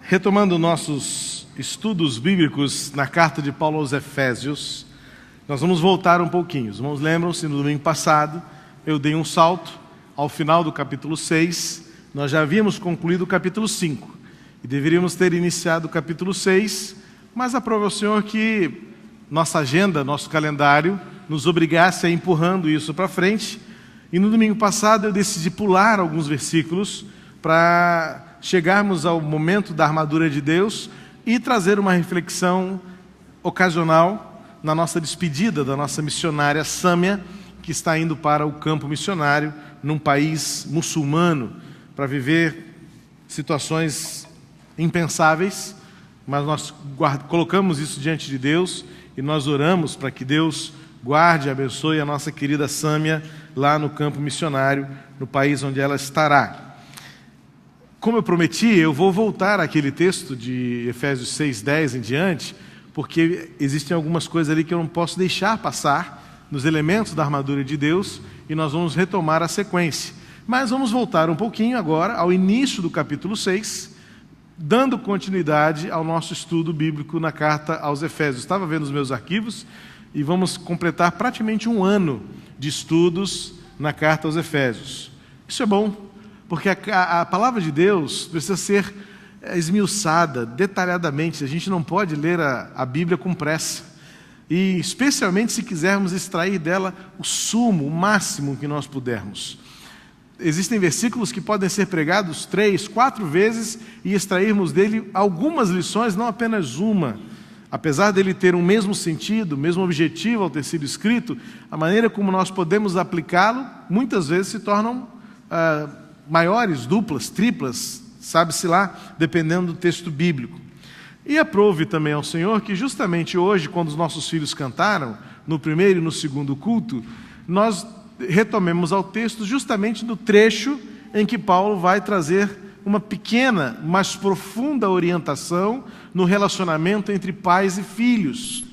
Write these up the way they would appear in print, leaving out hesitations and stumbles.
Retomando nossos estudos bíblicos na carta de Paulo aos Efésios, nós vamos voltar um pouquinho. Os irmãos lembram-se, no domingo passado, eu dei um salto ao final do capítulo 6, nós já havíamos concluído o capítulo 5, e deveríamos ter iniciado o capítulo 6, mas aprove ao Senhor que nossa agenda, nosso calendário, nos obrigasse a ir empurrando isso para frente, e no domingo passado eu decidi pular alguns versículos para chegarmos ao momento da armadura de Deus e trazer uma reflexão ocasional na nossa despedida da nossa missionária Sâmia, que está indo para o campo missionário num país muçulmano para viver situações impensáveis, mas nós colocamos isso diante de Deus e nós oramos para que Deus guarde e abençoe a nossa querida Sâmia lá no campo missionário, no país onde ela estará. Como eu prometi, eu vou voltar àquele texto de Efésios 6:10 em diante, porque existem algumas coisas ali que eu não posso deixar passar nos elementos da armadura de Deus, e nós vamos retomar a sequência. Mas vamos voltar um pouquinho agora ao início do capítulo 6, dando continuidade ao nosso estudo bíblico na carta aos Efésios. Estava vendo os meus arquivos e vamos completar praticamente um ano de estudos na carta aos Efésios. Isso é bom, porque a palavra de Deus precisa ser esmiuçada detalhadamente. A gente não pode ler a Bíblia com pressa, e especialmente se quisermos extrair dela o sumo, o máximo que nós pudermos. Existem versículos que podem ser pregados 3, 4 vezes e extrairmos dele algumas lições, não apenas uma. Apesar dele ter um mesmo sentido, o mesmo objetivo ao ter sido escrito, a maneira como nós podemos aplicá-lo muitas vezes se tornam maiores, duplas, triplas, sabe-se lá, dependendo do texto bíblico. E aprove também ao Senhor que justamente hoje, quando os nossos filhos cantaram, no primeiro e no segundo culto, nós retomemos ao texto justamente no trecho em que Paulo vai trazer uma pequena, mas profunda orientação no relacionamento entre pais e filhos.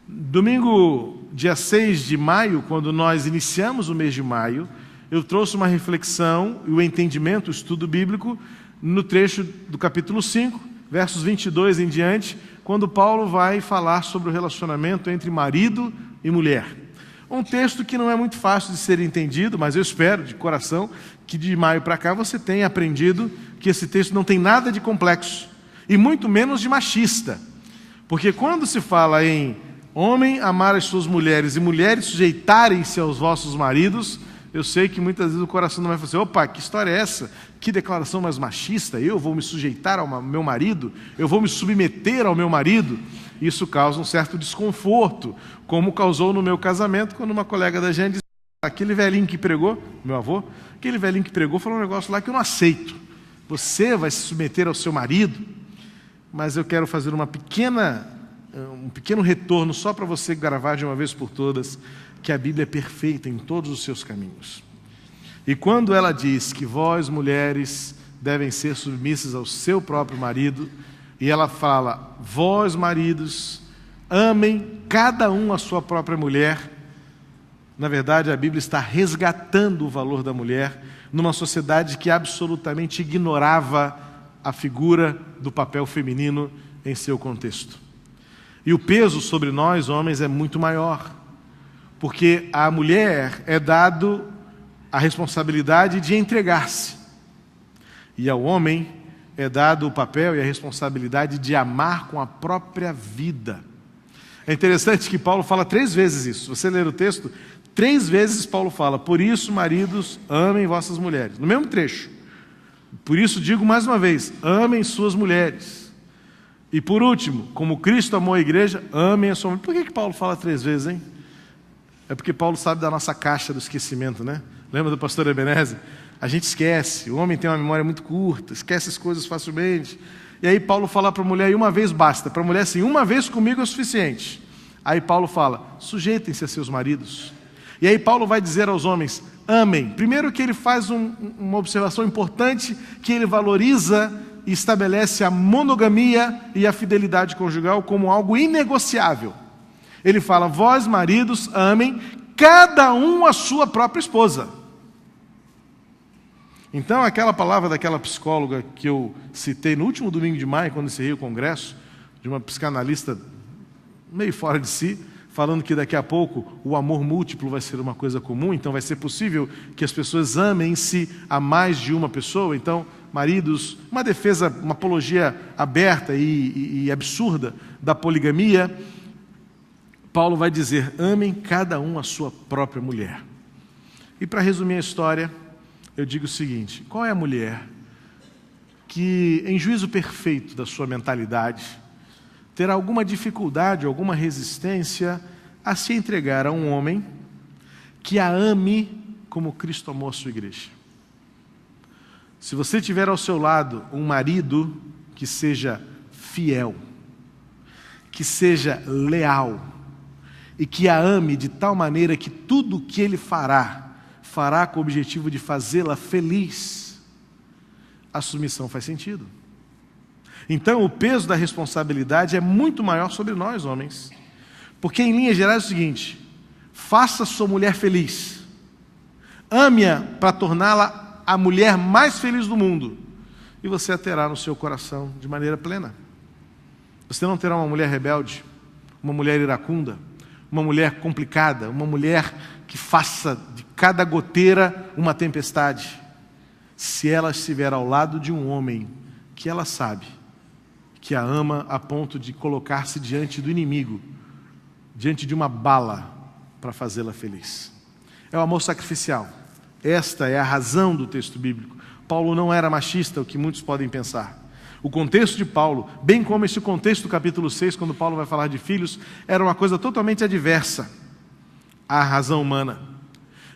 Domingo, dia 6 de maio, quando nós iniciamos o mês de maio, eu trouxe uma reflexão e o entendimento, o estudo bíblico, no trecho do capítulo 5, versos 22 em diante, quando Paulo vai falar sobre o relacionamento entre marido e mulher. Um texto que não é muito fácil de ser entendido, mas eu espero de coração que de maio para cá você tenha aprendido que esse texto não tem nada de complexo, e muito menos de machista. Porque quando se fala em homem amar as suas mulheres e mulheres sujeitarem-se aos vossos maridos, eu sei que muitas vezes o coração não vai falar assim: opa, que história é essa? Que declaração mais machista? Eu vou me sujeitar ao meu marido? Eu vou me submeter ao meu marido? Isso causa um certo desconforto, como causou no meu casamento, quando uma colega da gente disse: aquele velhinho que pregou, meu avô, aquele velhinho que pregou falou um negócio lá que eu não aceito. Você vai se submeter ao seu marido? Mas eu quero fazer um pequeno retorno só para você gravar de uma vez por todas que a Bíblia é perfeita em todos os seus caminhos. E quando ela diz que vós, mulheres, devem ser submissas ao seu próprio marido, e ela fala: vós, maridos, amem cada um a sua própria mulher, na verdade a Bíblia está resgatando o valor da mulher numa sociedade que absolutamente ignorava a figura do papel feminino em seu contexto. E o peso sobre nós, homens, é muito maior, porque à mulher é dado a responsabilidade de entregar-se, e ao homem é dado o papel e a responsabilidade de amar com a própria vida. É interessante que Paulo fala 3 vezes isso. Se você ler o texto, 3 vezes Paulo fala: por isso, maridos, amem vossas mulheres. No mesmo trecho. Por isso digo mais uma vez: amem suas mulheres. E por último, como Cristo amou a igreja, amem a sua mulher. Por que Paulo fala 3 vezes, hein? É porque Paulo sabe da nossa caixa do esquecimento, né? Lembra do pastor Ebenezer? A gente esquece, o homem tem uma memória muito curta, esquece as coisas facilmente. E aí Paulo fala para a mulher: e uma vez basta. Para a mulher, assim, uma vez comigo é o suficiente. Aí Paulo fala: sujeitem-se a seus maridos. E aí Paulo vai dizer aos homens: amem. Primeiro que ele faz uma observação importante, que ele valoriza e estabelece a monogamia e a fidelidade conjugal como algo inegociável. Ele fala: vós, maridos, amem cada um a sua própria esposa. Então, aquela palavra daquela psicóloga que eu citei no último domingo de maio, quando encerrei o congresso, de uma psicanalista meio fora de si, falando que daqui a pouco o amor múltiplo vai ser uma coisa comum, então vai ser possível que as pessoas amem-se a mais de uma pessoa. Então, maridos, uma defesa, uma apologia aberta e absurda da poligamia, Paulo vai dizer: amem cada um a sua própria mulher. E para resumir a história, eu digo o seguinte: qual é a mulher que, em juízo perfeito da sua mentalidade, terá alguma dificuldade, alguma resistência a se entregar a um homem que a ame como Cristo amou a sua igreja? Se você tiver ao seu lado um marido que seja fiel, que seja leal e que a ame de tal maneira que tudo o que ele fará com o objetivo de fazê-la feliz, a submissão faz sentido. Então, o peso da responsabilidade é muito maior sobre nós, homens. Porque, em linhas gerais, é o seguinte: faça sua mulher feliz. Ame-a para torná-la a mulher mais feliz do mundo. E você a terá no seu coração de maneira plena. Você não terá uma mulher rebelde, uma mulher iracunda, uma mulher complicada, uma mulher que faça de cada goteira uma tempestade, se ela estiver ao lado de um homem que ela sabe que a ama a ponto de colocar-se diante do inimigo, diante de uma bala, para fazê-la feliz. É o amor sacrificial. Esta é a razão do texto bíblico. Paulo não era machista, o que muitos podem pensar. O contexto de Paulo, bem como esse contexto do capítulo 6, quando Paulo vai falar de filhos, era uma coisa totalmente adversa à razão humana.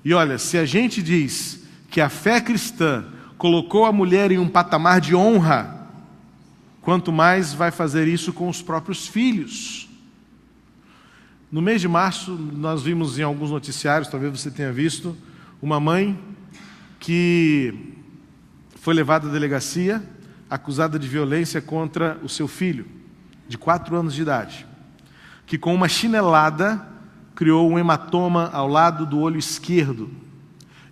E olha, se a gente diz que a fé cristã colocou a mulher em um patamar de honra, quanto mais vai fazer isso com os próprios filhos. No mês de março, nós vimos em alguns noticiários, talvez você tenha visto, uma mãe que foi levada à delegacia, acusada de violência contra o seu filho, de 4 anos de idade, que com uma chinelada criou um hematoma ao lado do olho esquerdo.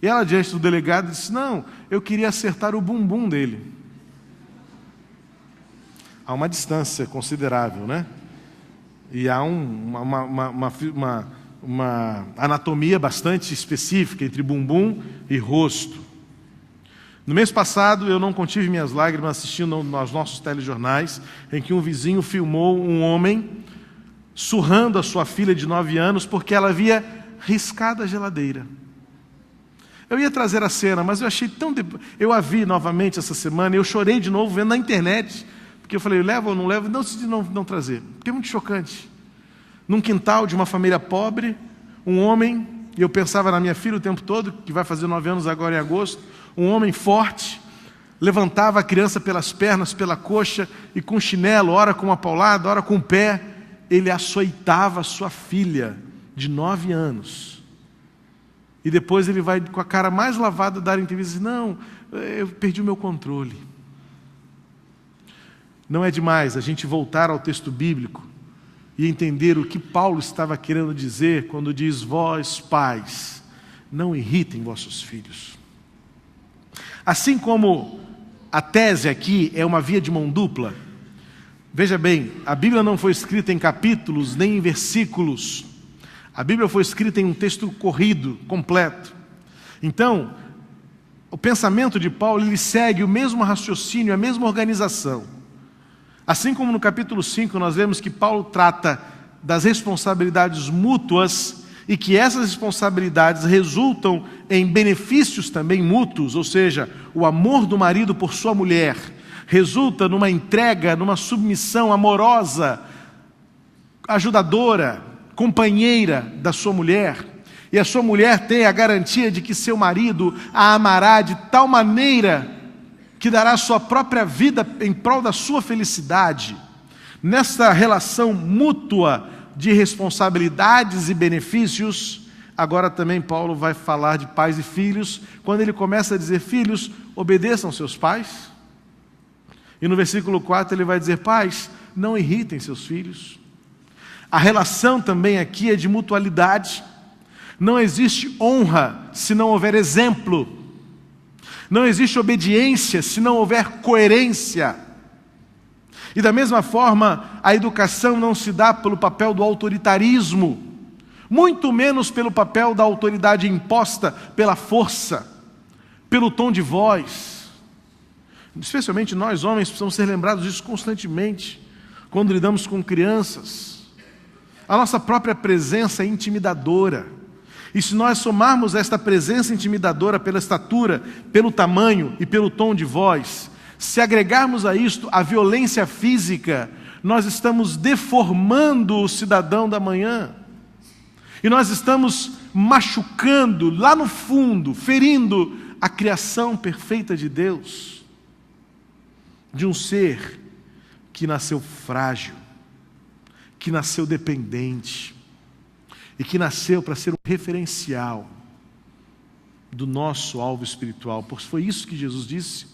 E ela, diante do delegado, disse: não, eu queria acertar o bumbum dele. Há uma distância considerável, né? E há uma anatomia bastante específica entre bumbum e rosto. No mês passado, eu não contive minhas lágrimas assistindo aos nossos telejornais, em que um vizinho filmou um homem surrando a sua filha de 9 anos porque ela havia riscado a geladeira. Eu ia trazer a cena, mas eu achei tão... Eu a vi novamente essa semana e eu chorei de novo vendo na internet, porque eu falei: levo ou não levo? Não, decidi não trazer, porque é muito chocante. Num quintal de uma família pobre, um homem, e eu pensava na minha filha o tempo todo, que vai fazer 9 anos agora em agosto, um homem forte, levantava a criança pelas pernas, pela coxa, e com chinelo, ora com uma paulada, ora com o pé, ele açoitava a sua filha de 9 anos. E depois ele vai com a cara mais lavada dar entrevista e diz: não, eu perdi o meu controle. Não é demais a gente voltar ao texto bíblico e entender o que Paulo estava querendo dizer quando diz: vós, pais, não irritem vossos filhos. Assim como a tese aqui é uma via de mão dupla, veja bem, a Bíblia não foi escrita em capítulos nem em versículos. A Bíblia foi escrita em um texto corrido, completo. Então, o pensamento de Paulo, ele segue o mesmo raciocínio, a mesma organização. Assim como no capítulo 5 nós vemos que Paulo trata das responsabilidades mútuas e que essas responsabilidades resultam em benefícios também mútuos, ou seja, o amor do marido por sua mulher resulta numa entrega, numa submissão amorosa, ajudadora, companheira da sua mulher, e a sua mulher tem a garantia de que seu marido a amará de tal maneira que dará sua própria vida em prol da sua felicidade. Nessa relação mútua de responsabilidades e benefícios, agora também Paulo vai falar de pais e filhos, quando ele começa a dizer: filhos, obedeçam seus pais. E no versículo 4 ele vai dizer: pais, não irritem seus filhos. A relação também aqui é de mutualidade. Não existe honra se não houver exemplo. Não existe obediência se não houver coerência. E da mesma forma, a educação não se dá pelo papel do autoritarismo, muito menos pelo papel da autoridade imposta pela força, pelo tom de voz. Especialmente nós, homens, precisamos ser lembrados disso constantemente, quando lidamos com crianças. A nossa própria presença é intimidadora. E se nós somarmos esta presença intimidadora pela estatura, pelo tamanho e pelo tom de voz, se agregarmos a isto a violência física, nós estamos deformando o cidadão da manhã. E nós estamos machucando lá no fundo, ferindo a criação perfeita de Deus, de um ser que nasceu frágil, que nasceu dependente, e que nasceu para ser um referencial do nosso alvo espiritual. Pois foi isso que Jesus disse: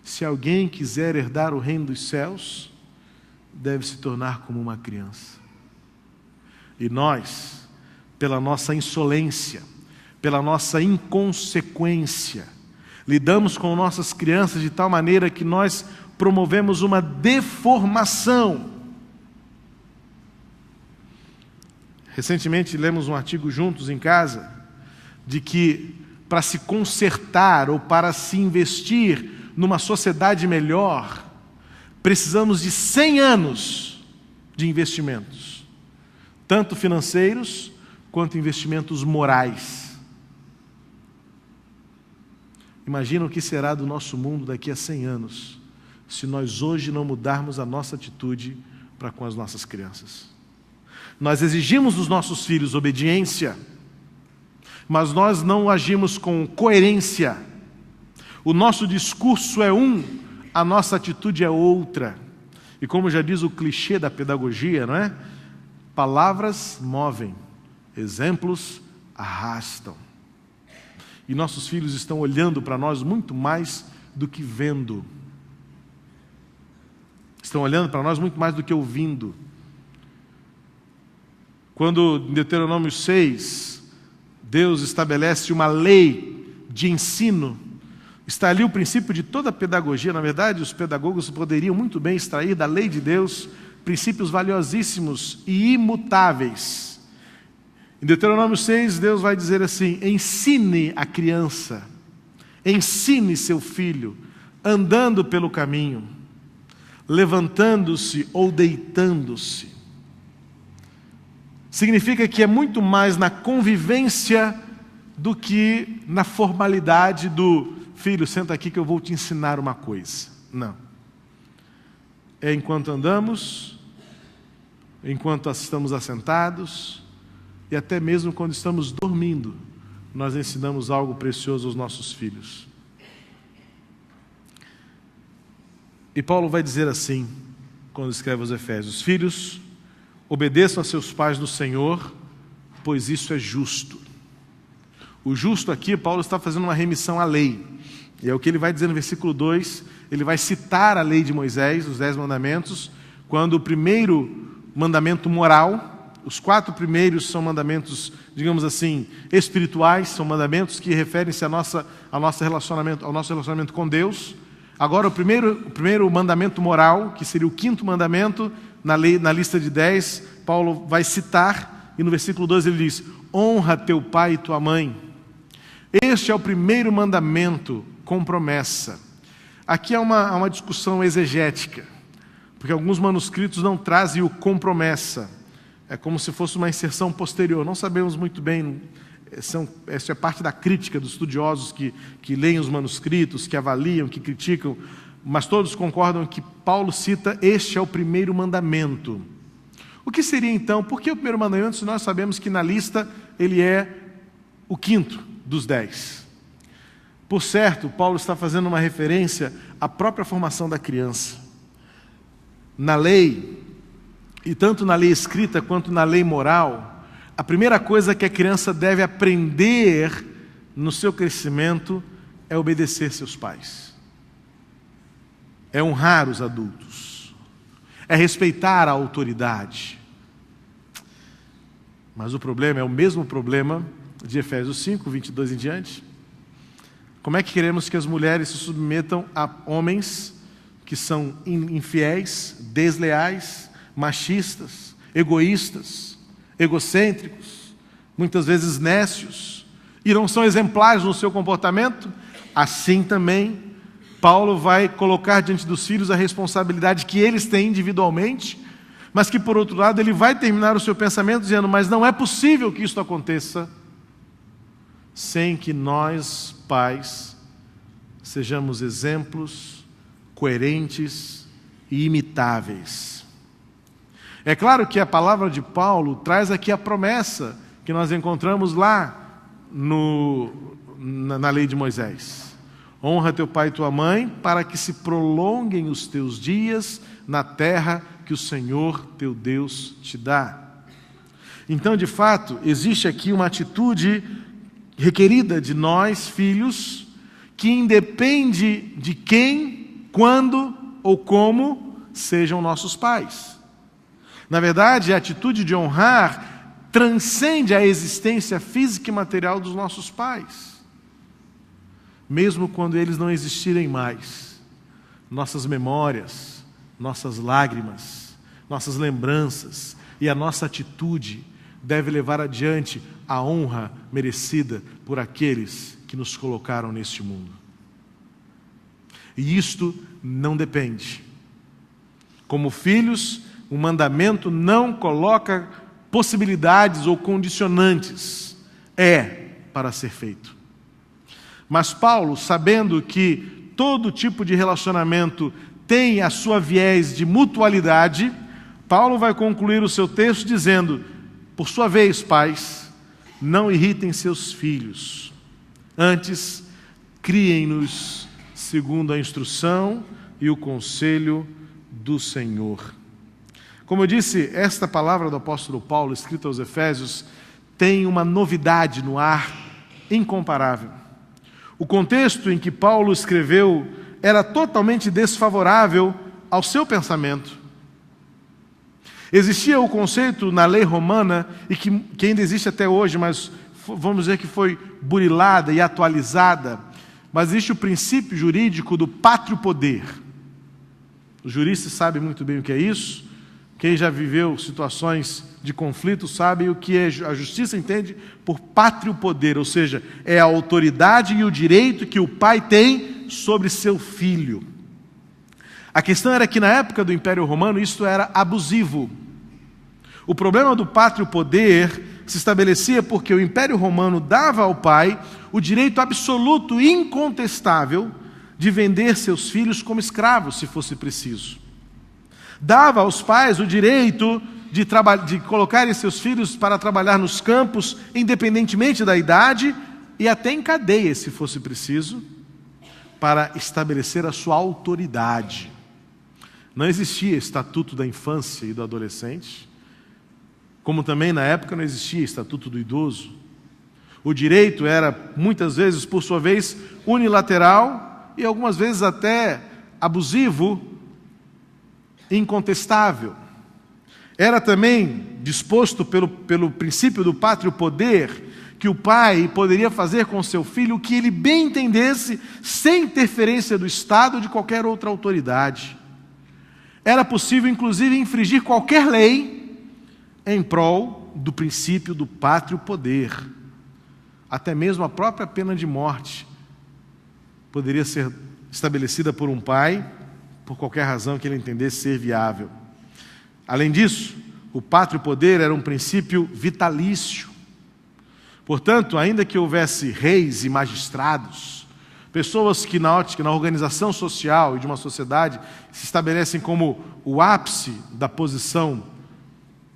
se alguém quiser herdar o reino dos céus, deve se tornar como uma criança. E nós, pela nossa insolência, pela nossa inconsequência, lidamos com nossas crianças de tal maneira que nós promovemos uma deformação. Recentemente lemos um artigo juntos em casa, de que para se consertar ou para se investir numa sociedade melhor, precisamos de 100 anos de investimentos, tanto financeiros quanto investimentos morais. Imagina o que será do nosso mundo daqui a 100 anos, se nós hoje não mudarmos a nossa atitude para com as nossas crianças. Nós exigimos dos nossos filhos obediência, mas nós não agimos com coerência. O nosso discurso é um, a nossa atitude é outra. E como já diz o clichê da pedagogia, não é? Palavras movem, exemplos arrastam. E nossos filhos estão olhando para nós muito mais do que vendo. Estão olhando para nós muito mais do que ouvindo. Quando em Deuteronômio 6, Deus estabelece uma lei de ensino, está ali o princípio de toda a pedagogia. Na verdade, os pedagogos poderiam muito bem extrair da lei de Deus princípios valiosíssimos e imutáveis. Em Deuteronômio 6, Deus vai dizer assim: ensine a criança, ensine seu filho, andando pelo caminho, levantando-se ou deitando-se. Significa que é muito mais na convivência do que na formalidade do filho, senta aqui que eu vou te ensinar uma coisa. Não. É enquanto andamos, enquanto estamos assentados e até mesmo quando estamos dormindo, nós ensinamos algo precioso aos nossos filhos. E Paulo vai dizer assim, quando escreve aos Efésios: filhos, obedeçam a seus pais no Senhor, pois isso é justo. O justo aqui, Paulo está fazendo uma remissão à lei. E é o que ele vai dizer no versículo 2, ele vai citar a lei de Moisés, os 10 mandamentos, quando o primeiro mandamento moral, os 4 primeiros são mandamentos, digamos assim, espirituais, são mandamentos que referem-se ao nosso relacionamento com Deus. Agora o primeiro mandamento moral, que seria o 5º mandamento, na lista de 10, Paulo vai citar, e no versículo 12 ele diz: honra teu pai e tua mãe. Este é o primeiro mandamento com promessa. Aqui há uma discussão exegética, porque alguns manuscritos não trazem o com promessa. É como se fosse uma inserção posterior. Não sabemos muito bem, essa é parte da crítica dos estudiosos que leem os manuscritos, que avaliam, que criticam, mas todos concordam que Paulo cita: este é o primeiro mandamento. O que seria então? Por que o primeiro mandamento, se nós sabemos que na lista ele é o 5º dos 10? Por certo, Paulo está fazendo uma referência à própria formação da criança. Na lei, e tanto na lei escrita quanto na lei moral, a primeira coisa que a criança deve aprender no seu crescimento é obedecer seus pais. É honrar os adultos, é respeitar a autoridade. Mas o problema é o mesmo problema de Efésios 5, 22 em diante. Como é que queremos que as mulheres se submetam a homens que são infiéis, desleais, machistas, egoístas, egocêntricos, muitas vezes nécios, e não são exemplares no seu comportamento? Assim também, Paulo vai colocar diante dos filhos a responsabilidade que eles têm individualmente, mas que, por outro lado, ele vai terminar o seu pensamento dizendo: mas não é possível que isso aconteça sem que nós, pais, sejamos exemplos coerentes e imitáveis. É claro que a palavra de Paulo traz aqui a promessa que nós encontramos lá na lei de Moisés: honra teu pai e tua mãe, para que se prolonguem os teus dias na terra que o Senhor teu Deus te dá. Então, de fato, existe aqui uma atitude requerida de nós, filhos, que independe de quem, quando ou como sejam nossos pais. Na verdade, a atitude de honrar transcende a existência física e material dos nossos pais. Mesmo quando eles não existirem mais, nossas memórias, nossas lágrimas, nossas lembranças e a nossa atitude deve levar adiante a honra merecida por aqueles que nos colocaram neste mundo. E isto não depende. Como filhos, o mandamento não coloca possibilidades ou condicionantes. É para ser feito. Mas Paulo, sabendo que todo tipo de relacionamento tem a sua viés de mutualidade, Paulo vai concluir o seu texto dizendo: por sua vez, pais, não irritem seus filhos, antes criem-nos segundo a instrução e o conselho do Senhor. Como eu disse, esta palavra do apóstolo Paulo, escrita aos Efésios, tem uma novidade no ar incomparável. O contexto em que Paulo escreveu era totalmente desfavorável ao seu pensamento. Existia o conceito na lei romana, e que ainda existe até hoje, mas vamos dizer que foi burilada e atualizada, mas existe o princípio jurídico do pátrio poder. Os juristas sabem muito bem o que é isso. Quem já viveu situações de conflito sabe o que a justiça entende por pátrio poder, ou seja, é a autoridade e o direito que o pai tem sobre seu filho. A questão era que na época do Império Romano isso era abusivo. O problema do pátrio poder se estabelecia porque o Império Romano dava ao pai o direito absoluto e incontestável de vender seus filhos como escravos, se fosse preciso. Dava aos pais o direito de colocarem seus filhos para trabalhar nos campos, independentemente da idade, e até em cadeia, se fosse preciso, para estabelecer a sua autoridade. Não existia estatuto da infância e do adolescente, como também na época não existia estatuto do idoso. O direito era, muitas vezes, por sua vez, unilateral e algumas vezes até abusivo, incontestável. Era também disposto pelo princípio do pátrio poder que o pai poderia fazer com seu filho o que ele bem entendesse, sem interferência do Estado ou de qualquer outra autoridade. Era possível, inclusive, infringir qualquer lei em prol do princípio do pátrio poder. Até mesmo a própria pena de morte poderia ser estabelecida por um pai, por qualquer razão que ele entendesse ser viável. Além disso, o pátrio poder era um princípio vitalício. Portanto, ainda que houvesse reis e magistrados, pessoas que na organização social e de uma sociedade se estabelecem como o ápice da posição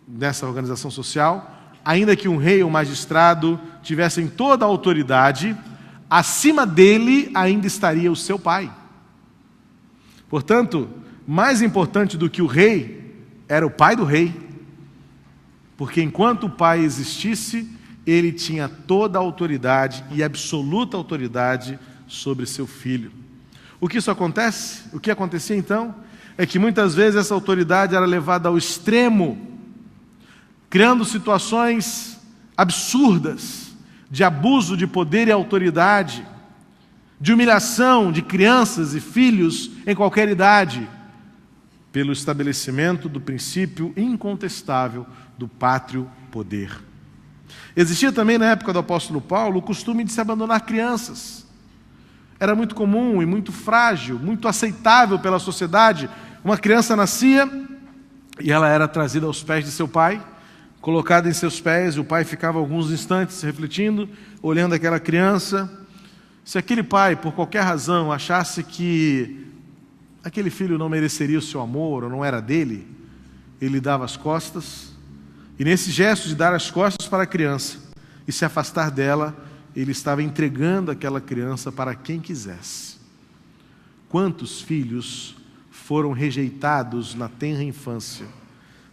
dessa organização social, ainda que um rei ou magistrado tivessem toda a autoridade, acima dele ainda estaria o seu pai. Portanto, mais importante do que o rei era o pai do rei, porque enquanto o pai existisse, ele tinha toda a autoridade e absoluta autoridade sobre seu filho. O que isso acontece? O que acontecia então? É que muitas vezes essa autoridade era levada ao extremo, criando situações absurdas de abuso de poder e autoridade, de humilhação de crianças e filhos em qualquer idade, pelo estabelecimento do princípio incontestável do pátrio poder. Existia também na época do apóstolo Paulo o costume de se abandonar crianças. Era muito comum e muito frágil, muito aceitável pela sociedade. Uma criança nascia e ela era trazida aos pés de seu pai, colocada em seus pés, e o pai ficava alguns instantes refletindo, olhando aquela criança. Se aquele pai, por qualquer razão, achasse que aquele filho não mereceria o seu amor, ou não era dele, ele dava as costas, e nesse gesto de dar as costas para a criança e se afastar dela, ele estava entregando aquela criança para quem quisesse. Quantos filhos foram rejeitados na tenra infância,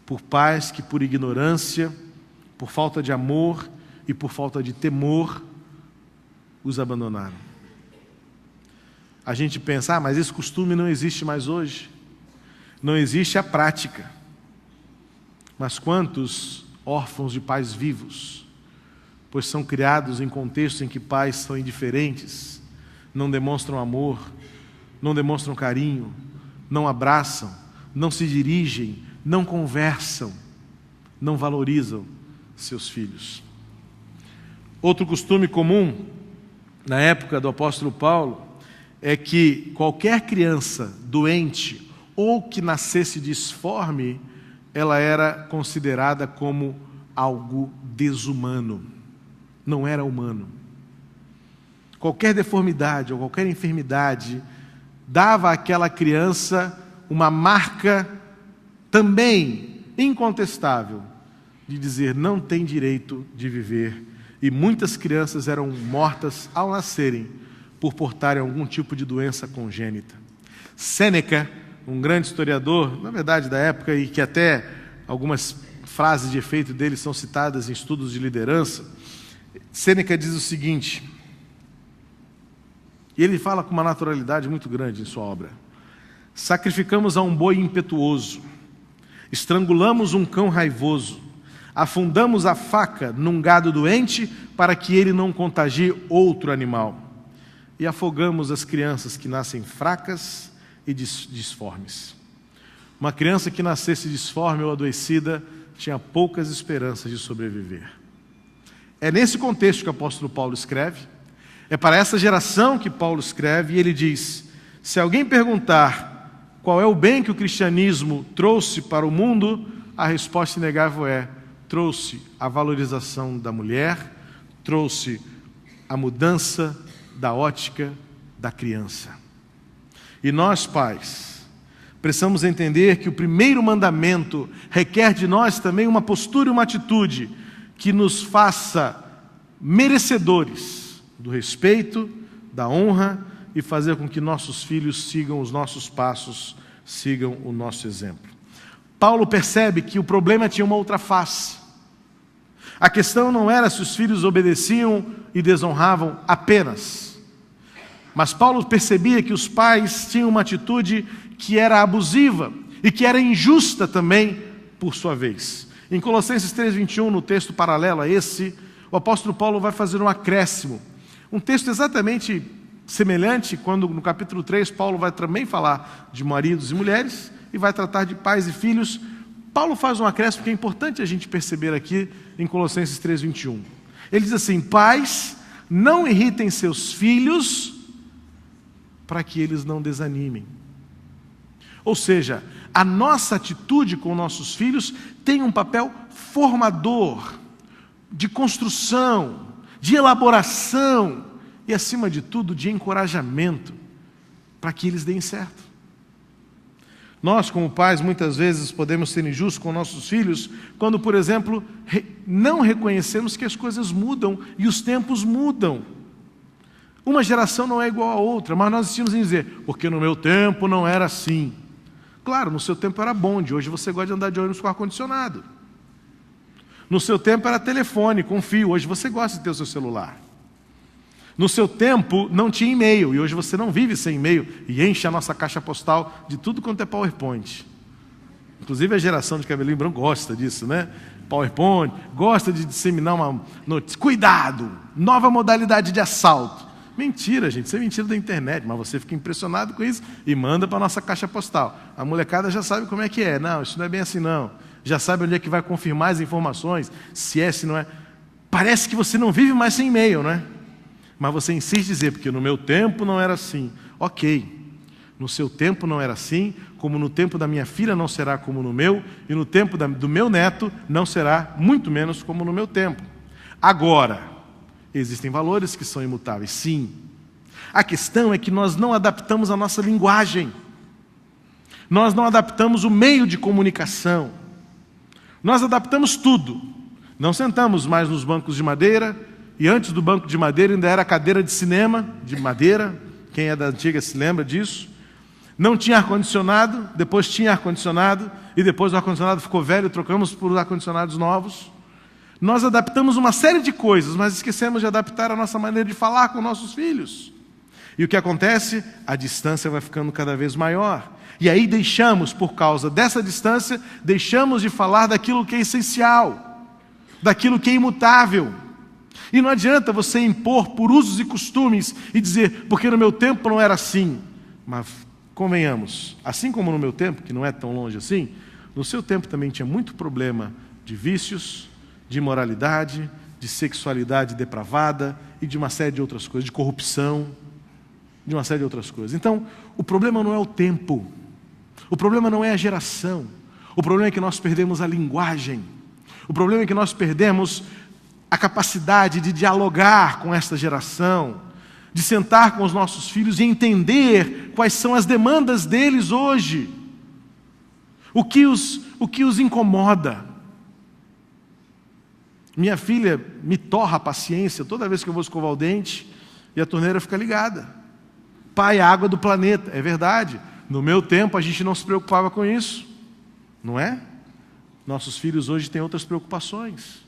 por pais que por ignorância, por falta de amor e por falta de temor, os abandonaram. A gente pensa, mas esse costume não existe mais hoje. Não existe a prática. Mas quantos órfãos de pais vivos, pois são criados em contextos em que pais são indiferentes, não demonstram amor, não demonstram carinho, não abraçam, não se dirigem, não conversam, não valorizam seus filhos. Outro costume comum na época do apóstolo Paulo é que qualquer criança doente ou que nascesse disforme, ela era considerada como algo desumano, não era humano. Qualquer deformidade ou qualquer enfermidade dava àquela criança uma marca também incontestável de dizer não tem direito de viver. E muitas crianças eram mortas ao nascerem por portarem algum tipo de doença congênita. Sêneca, um grande historiador, na verdade da época, e que até algumas frases de efeito dele são citadas em estudos de liderança, Sêneca diz o seguinte, e ele fala com uma naturalidade muito grande em sua obra: sacrificamos a um boi impetuoso, estrangulamos um cão raivoso, afundamos a faca num gado doente para que ele não contagie outro animal, e afogamos as crianças que nascem fracas e disformes. Uma criança que nascesse disforme ou adoecida tinha poucas esperanças de sobreviver. É nesse contexto que o apóstolo Paulo escreve, é para essa geração que Paulo escreve, e ele diz: se alguém perguntar qual é o bem que o cristianismo trouxe para o mundo, a resposta inegável é: trouxe a valorização da mulher, trouxe a mudança da ótica da criança. E nós, pais, precisamos entender que o primeiro mandamento requer de nós também uma postura e uma atitude que nos faça merecedores do respeito, da honra, e fazer com que nossos filhos sigam os nossos passos, sigam o nosso exemplo. Paulo percebe que o problema tinha uma outra face. A questão não era se os filhos obedeciam e desonravam apenas, mas Paulo percebia que os pais tinham uma atitude que era abusiva e que era injusta também por sua vez. Em Colossenses 3:21, no texto paralelo a esse, o apóstolo Paulo vai fazer um acréscimo, um texto exatamente semelhante, quando no capítulo 3 Paulo vai também falar de maridos e mulheres e vai tratar de pais e filhos. Paulo faz um acréscimo que é importante a gente perceber aqui em Colossenses 3:21. Ele diz assim: pais, não irritem seus filhos para que eles não desanimem. Ou seja, a nossa atitude com nossos filhos tem um papel formador, de construção, de elaboração e, acima de tudo, de encorajamento para que eles deem certo. Nós, como pais, muitas vezes podemos ser injustos com nossos filhos quando, por exemplo, não reconhecemos que as coisas mudam e os tempos mudam. Uma geração não é igual a outra, mas nós insistimos em dizer, porque no meu tempo não era assim. Claro, no seu tempo era bonde, hoje você gosta de andar de ônibus com ar-condicionado. No seu tempo era telefone com fio, hoje você gosta de ter o seu celular. No seu tempo não tinha e-mail, e hoje você não vive sem e-mail e enche a nossa caixa postal de tudo quanto é PowerPoint. Inclusive a geração de cabelinho branco gosta disso, né? PowerPoint, gosta de disseminar uma notícia. Cuidado! Nova modalidade de assalto. Mentira, gente, isso é mentira da internet, mas você fica impressionado com isso e manda para a nossa caixa postal. A molecada já sabe como é que é. Não, isso não é bem assim não. Já sabe onde é que vai confirmar as informações, se é, se não é. Parece que você não vive mais sem e-mail, não é? Mas você insiste em dizer, porque no meu tempo não era assim. Ok, no seu tempo não era assim, como no tempo da minha filha não será como no meu, e no tempo do meu neto não será muito menos como no meu tempo. Agora, existem valores que são imutáveis, sim. A questão é que nós não adaptamos a nossa linguagem. Nós não adaptamos o meio de comunicação. Nós adaptamos tudo. Não sentamos mais nos bancos de madeira, e antes do banco de madeira ainda era cadeira de cinema, de madeira. Quem é da antiga se lembra disso. Não tinha ar-condicionado, depois tinha ar-condicionado, e depois o ar-condicionado ficou velho, trocamos por ar-condicionados novos. Nós adaptamos uma série de coisas, mas esquecemos de adaptar a nossa maneira de falar com nossos filhos. E o que acontece? A distância vai ficando cada vez maior. E aí deixamos, por causa dessa distância, deixamos de falar daquilo que é essencial, daquilo que é imutável. E não adianta você impor por usos e costumes e dizer, porque no meu tempo não era assim. Mas convenhamos, assim como no meu tempo, que não é tão longe assim, no seu tempo também tinha muito problema de vícios, de imoralidade, de sexualidade depravada e de uma série de outras coisas, de corrupção, de uma série de outras coisas. Então, o problema não é o tempo, o problema não é a geração, o problema é que nós perdemos a linguagem, o problema é que nós perdemos a capacidade de dialogar com esta geração, de sentar com os nossos filhos e entender quais são as demandas deles hoje, o que os incomoda. Minha filha me torra a paciência toda vez que eu vou escovar o dente e a torneira fica ligada. Pai, a água do planeta. É verdade. No meu tempo a gente não se preocupava com isso. Não é? Nossos filhos hoje têm outras preocupações.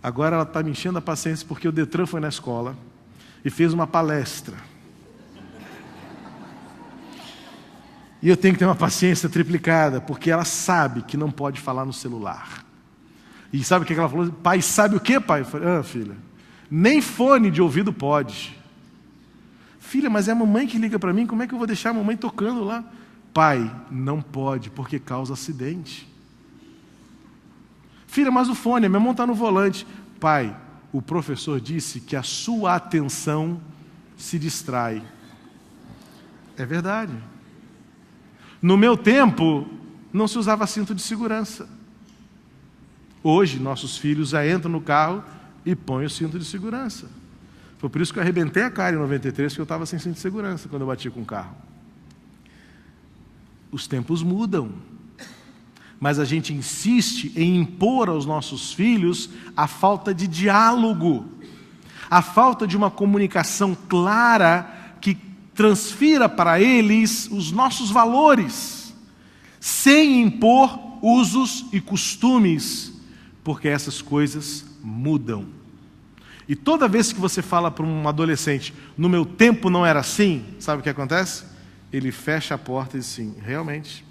Agora ela está me enchendo a paciência porque o Detran foi na escola e fez uma palestra. E eu tenho que ter uma paciência triplicada, porque ela sabe que não pode falar no celular. E sabe o que ela falou? Pai, sabe o que, pai? Eu falei, filha, nem fone de ouvido pode. Filha, mas é a mamãe que liga para mim, como é que eu vou deixar a mamãe tocando lá? Pai, não pode, porque causa acidente. Filha, mas o fone, a minha mão está no volante. Pai, o professor disse que a sua atenção se distrai. É verdade. No meu tempo, não se usava cinto de segurança. Hoje, nossos filhos já entram no carro e põem o cinto de segurança. Foi por isso que eu arrebentei a cara em 93, porque eu estava sem cinto de segurança quando eu bati com o carro. Os tempos mudam. Mas a gente insiste em impor aos nossos filhos a falta de diálogo, a falta de uma comunicação clara que transfira para eles os nossos valores, sem impor usos e costumes, porque essas coisas mudam. E toda vez que você fala para um adolescente, no meu tempo não era assim, sabe o que acontece? Ele fecha a porta e diz assim, realmente,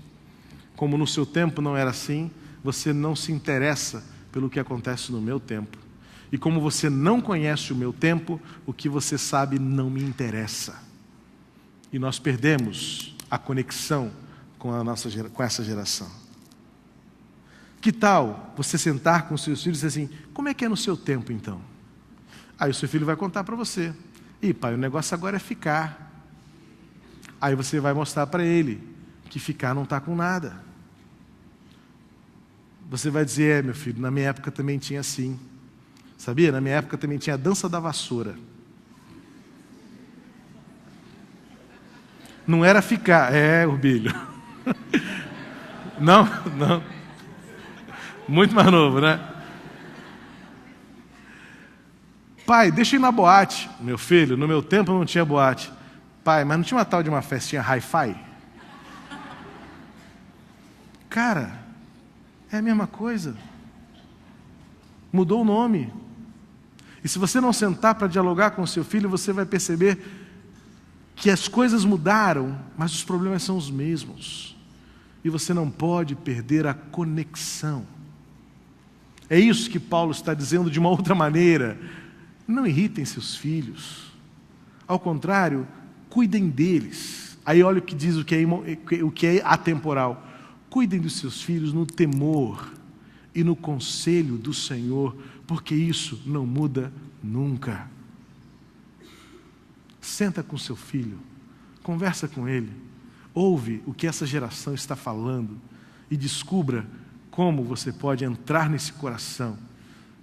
como no seu tempo não era assim, você não se interessa pelo que acontece no meu tempo. E como você não conhece o meu tempo, o que você sabe não me interessa. E nós perdemos a conexão com essa geração. Que tal você sentar com os seus filhos e dizer assim, como é que é no seu tempo então? Aí o seu filho vai contar para você. Ih, pai, o negócio agora é ficar. Aí você vai mostrar para ele que ficar não está com nada. Você vai dizer, meu filho, na minha época também tinha assim. Sabia? Na minha época também tinha a dança da vassoura. Não era ficar. Urbilho. Não. Muito mais novo, né? Pai, deixa eu ir na boate. Meu filho, no meu tempo não tinha boate. Pai, mas não tinha uma tal de uma festinha hi-fi? Cara, é a mesma coisa. Mudou o nome. E se você não sentar para dialogar com o seu filho, você vai perceber que as coisas mudaram, mas os problemas são os mesmos. E você não pode perder a conexão. É isso que Paulo está dizendo de uma outra maneira. Não irritem seus filhos. Ao contrário, cuidem deles. Aí olha o que diz o que é atemporal. Cuidem dos seus filhos no temor e no conselho do Senhor, porque isso não muda nunca. Senta com seu filho, conversa com ele, ouve o que essa geração está falando e descubra como você pode entrar nesse coração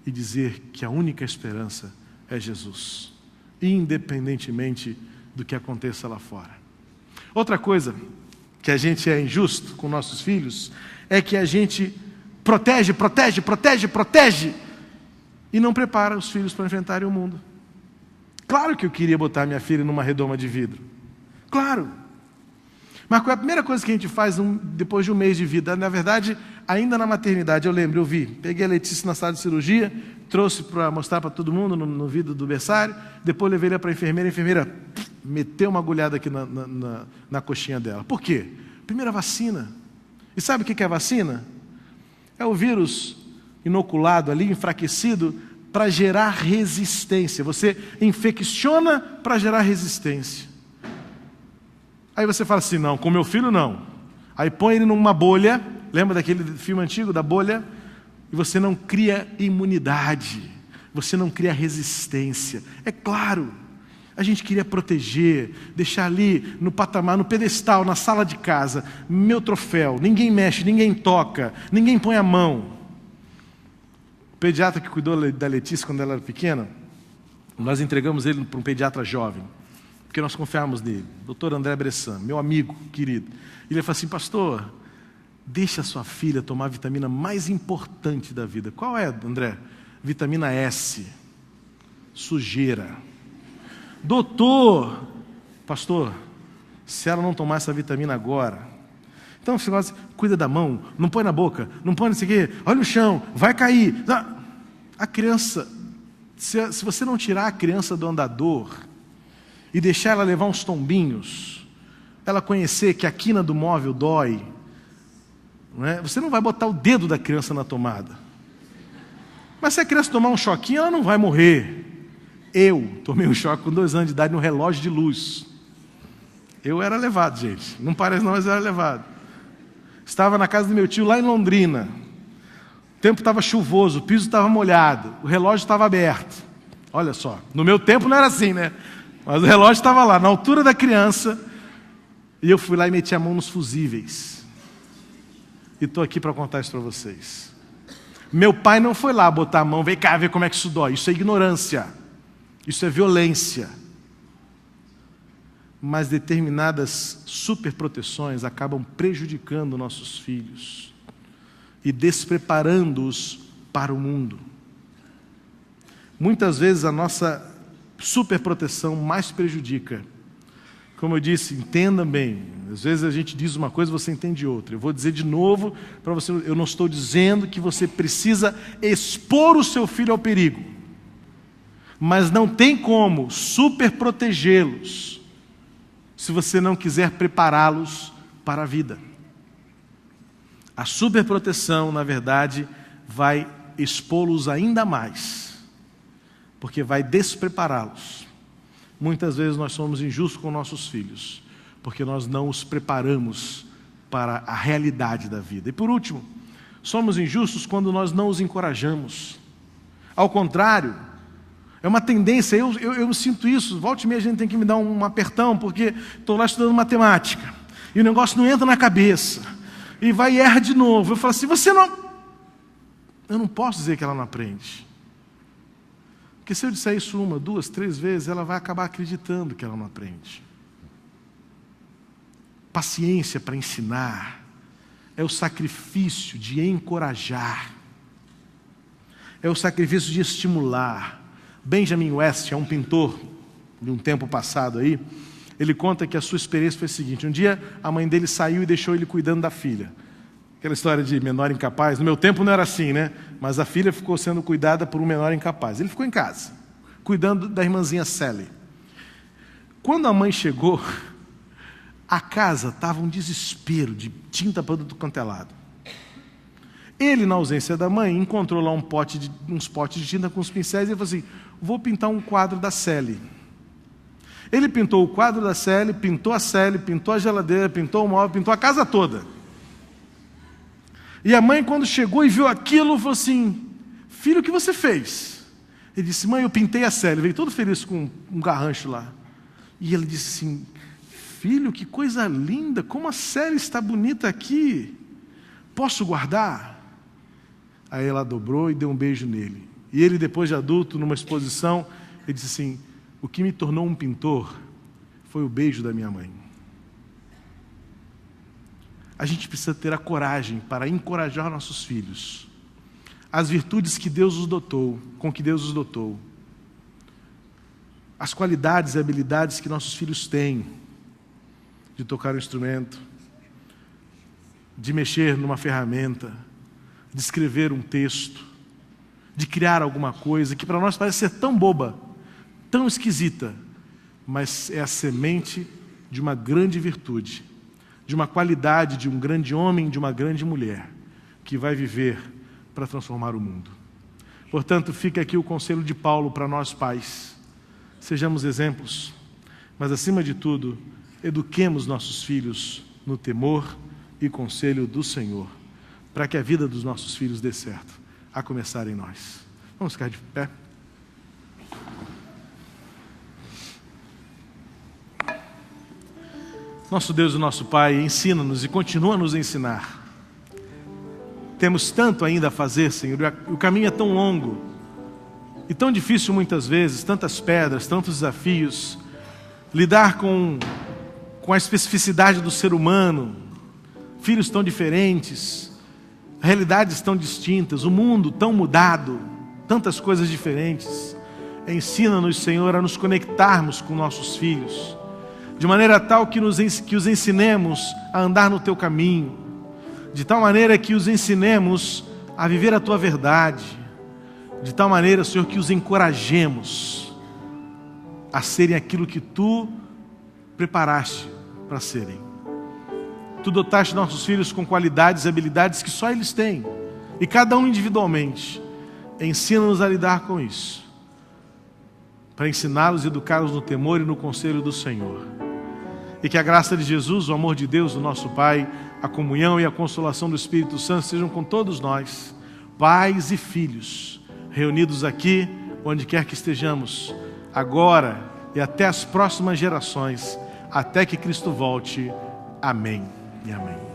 e dizer que a única esperança é Jesus, independentemente do que aconteça lá fora. Outra coisa que a gente é injusto com nossos filhos é que a gente protege e não prepara os filhos para enfrentarem o mundo. Claro que eu queria botar minha filha numa redoma de vidro. Claro. Mas qual é a primeira coisa que a gente faz depois de um mês de vida? Na verdade, ainda na maternidade, eu peguei a Letícia na sala de cirurgia, trouxe para mostrar para todo mundo no vidro do berçário, depois levei ela para a enfermeira meteu uma agulhada aqui na coxinha dela. Por quê? Primeira vacina. E sabe o que é a vacina? É o vírus inoculado ali, enfraquecido, para gerar resistência. Você infecciona para gerar resistência. Aí você fala assim, não, com meu filho não. Aí põe ele numa bolha, lembra daquele filme antigo da bolha? E você não cria imunidade, você não cria resistência. É claro, a gente queria proteger, deixar ali no patamar, no pedestal, na sala de casa, meu troféu, ninguém mexe, ninguém toca, ninguém põe a mão. O pediatra que cuidou da Letícia quando ela era pequena, nós entregamos ele para um pediatra jovem, porque nós confiávamos nele, Dr. André Bressan, meu amigo querido. Ele falou assim, pastor, deixa a sua filha tomar a vitamina mais importante da vida. Qual é, André? Vitamina S. Sujeira. Doutor, pastor, se ela não tomar essa vitamina agora, então você fala assim, cuida da mão, não põe na boca, não põe não sei o quê, olha no chão, vai cair. A criança, se você não tirar a criança do andador e deixar ela levar uns tombinhos, ela conhecer que a quina do móvel dói, não é? Você não vai botar o dedo da criança na tomada. Mas se a criança tomar um choquinho, ela não vai morrer. Eu tomei um choque com 2 anos de idade no relógio de luz. Eu era levado, gente. Não parece não, mas eu era levado. Estava na casa do meu tio lá em Londrina. O tempo estava chuvoso, o piso estava molhado, o relógio estava aberto. Olha só, no meu tempo não era assim, né? Mas o relógio estava lá, na altura da criança, e eu fui lá e meti a mão nos fusíveis. E estou aqui para contar isso para vocês. Meu pai não foi lá botar a mão, vem cá ver como é que isso dói. Isso é ignorância, isso é violência. Mas determinadas superproteções acabam prejudicando nossos filhos e despreparando-os para o mundo. Muitas vezes a nossa superproteção mais prejudica. Como eu disse, entenda bem. Às vezes a gente diz uma coisa e você entende outra. Eu vou dizer de novo para você, eu não estou dizendo que você precisa expor o seu filho ao perigo. Mas não tem como superprotegê-los se você não quiser prepará-los para a vida. A superproteção, na verdade, vai expô-los ainda mais, porque vai desprepará-los. Muitas vezes nós somos injustos com nossos filhos, porque nós não os preparamos para a realidade da vida. E por último, somos injustos quando nós não os encorajamos. Ao contrário, é uma tendência, eu sinto isso, volta e meia a gente tem que me dar um apertão, porque estou lá estudando matemática, e o negócio não entra na cabeça, e vai e erra de novo. Eu falo assim, eu não posso dizer que ela não aprende. Porque se eu disser isso 1, 2, 3 vezes, ela vai acabar acreditando que ela não aprende. Paciência para ensinar é o sacrifício de encorajar, é o sacrifício de estimular. Benjamin West é um pintor de um tempo passado aí. Ele conta que a sua experiência foi a seguinte: um dia a mãe dele saiu e deixou ele cuidando da filha. Aquela história de menor incapaz. No meu tempo não era assim, né? Mas a filha ficou sendo cuidada por um menor incapaz. Ele ficou em casa, cuidando da irmãzinha Sally. Quando a mãe chegou, a casa estava um desespero de tinta para tudo quanto é lado. Ele, na ausência da mãe, encontrou lá uns potes de tinta com os pincéis e falou assim, vou pintar um quadro da Sally. Ele pintou o quadro da Célia, pintou a Célia, pintou a geladeira, pintou o móvel, pintou a casa toda. E a mãe, quando chegou e viu aquilo, falou assim: filho, o que você fez? Ele disse: mãe, eu pintei a Célia. Veio todo feliz com um garrancho lá. E ele disse assim: filho, que coisa linda, como a Célia está bonita aqui. Posso guardar? Aí ela dobrou e deu um beijo nele. E ele, depois de adulto, numa exposição, ele disse assim: o que me tornou um pintor foi o beijo da minha mãe. A gente precisa ter a coragem para encorajar nossos filhos, as virtudes que Deus os dotou, com que Deus os dotou, as qualidades e habilidades que nossos filhos têm, de tocar um instrumento, de mexer numa ferramenta, de escrever um texto, de criar alguma coisa que para nós parece ser tão boba, tão esquisita, mas é a semente de uma grande virtude, de uma qualidade de um grande homem, de uma grande mulher, que vai viver para transformar o mundo. Portanto, fica aqui o conselho de Paulo para nós pais. Sejamos exemplos, mas acima de tudo, eduquemos nossos filhos no temor e conselho do Senhor, para que a vida dos nossos filhos dê certo, a começar em nós. Vamos ficar de pé? Nosso Deus e nosso Pai, ensina-nos e continua a nos ensinar. Temos tanto ainda a fazer, Senhor, o caminho é tão longo e tão difícil muitas vezes, tantas pedras, tantos desafios, lidar com a especificidade do ser humano, filhos tão diferentes, realidades tão distintas, o mundo tão mudado, tantas coisas diferentes. Ensina-nos, Senhor, a nos conectarmos com nossos filhos, de maneira tal que os ensinemos a andar no Teu caminho, de tal maneira que os ensinemos a viver a Tua verdade, de tal maneira, Senhor, que os encorajemos a serem aquilo que Tu preparaste para serem. Tu dotaste nossos filhos com qualidades e habilidades que só eles têm, e cada um individualmente. Ensina-nos a lidar com isso, para ensiná-los e educá-los no temor e no conselho do Senhor. E que a graça de Jesus, o amor de Deus, o nosso Pai, a comunhão e a consolação do Espírito Santo sejam com todos nós, pais e filhos, reunidos aqui, onde quer que estejamos, agora e até as próximas gerações, até que Cristo volte. Amém e amém.